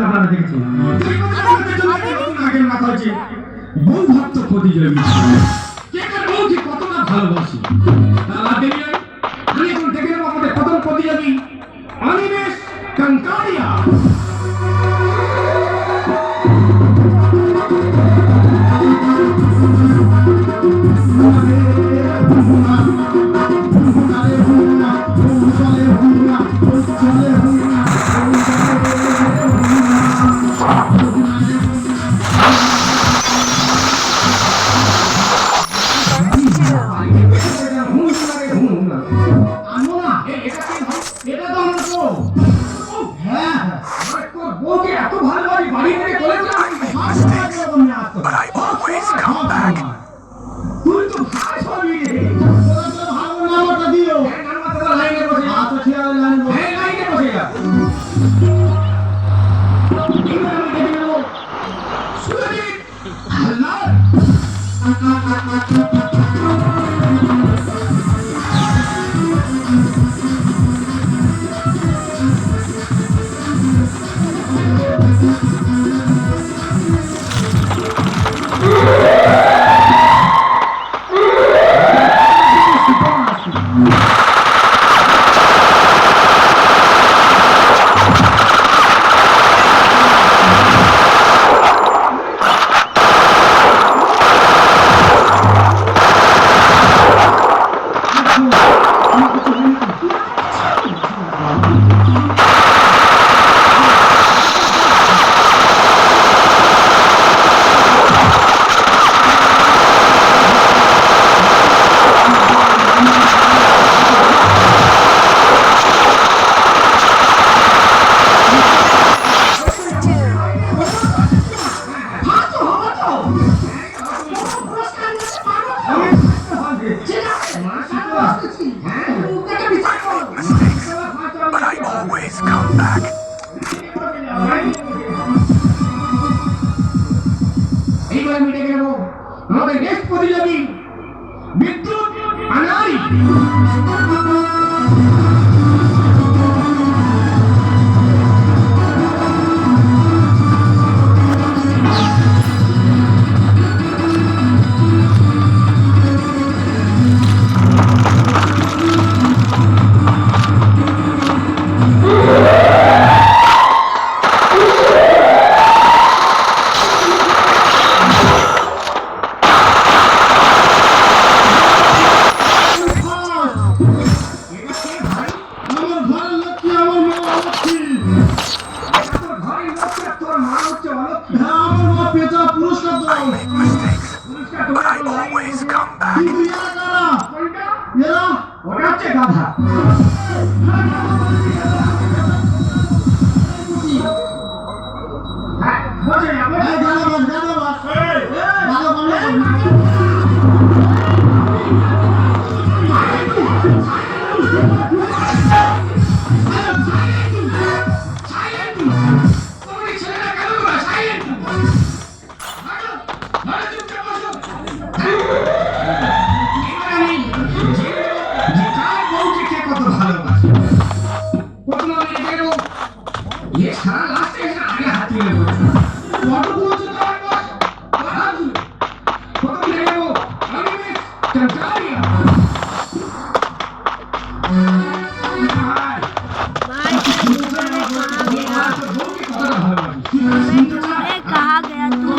আপনারা দেখেছেন আগের মাথা হচ্ছে বউ ভক্ত প্রতিযোগী কে কার বউকে কতটা ভালোবাসি তারা দেরি আমি এখন দেখে নেব আমাদের প্রথম প্রতিযোগী Animesh কাঙ্কারিয়া But I always come back. But I always come back. এইবার আমি ডেকে নেব আমাদের নেক্সট প্রতিযোগী বিদ্যুৎ আনারি I make mistakes, but I always come back. कहा गया तू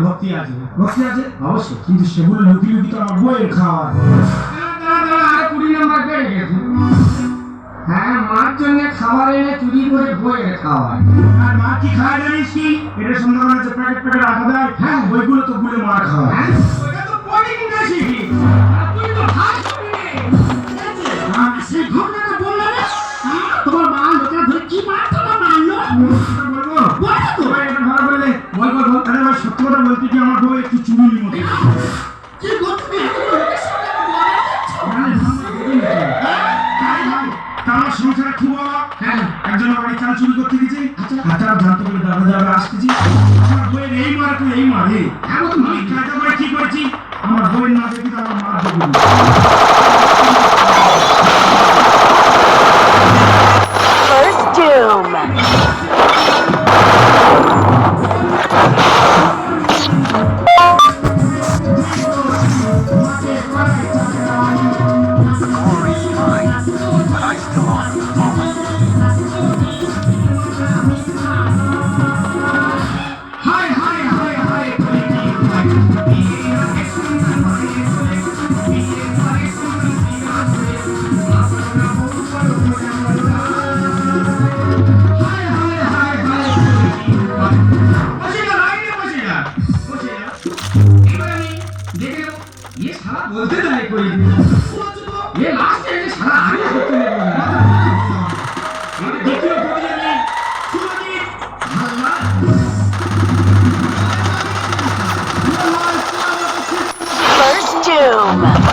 ভক্তি আছে অবশ্যই, কিন্তু সেগুলো লুকি লুকি তো আমার বইয়ের খাওয়া। আর 20 নাম্বার বেড়ে গেছে। হ্যাঁ, মার জন্য খাবার এনে চুরি করে বইয়ের খাওয়া। আর মা কি খায় জানিস কি? এটা সুন্দরবন যে প্যাকেট প্যাকেট রাখা দেয়, হ্যাঁ ওইগুলো তো গুলে মার খাওয়া। ওটা তো পড়ি না শিখি, তুই তো খাস বলছি আমার বইয়ের না দেখি তার মা দেখি First Doom. Score is mine, but I still honor the fallen. হায় হায় হায় হায় করে কি হয় বিয়ে আগে সুন্দর মায়ে বলে বিয়ে পরে সুন্দর বিয়া বলে আপনারা বহু বড় মনে মনে হায় হায় হায় হায় করে কি হয় বসে না লাইনে বসে না এবার আমি দেখে নেবো ये साला बोलते नहीं कोई ये लास्ट है ये साला आगे होते नहीं बोल रहा ये देखियो बोलिए नहीं सुनो जी भगवान First Doom.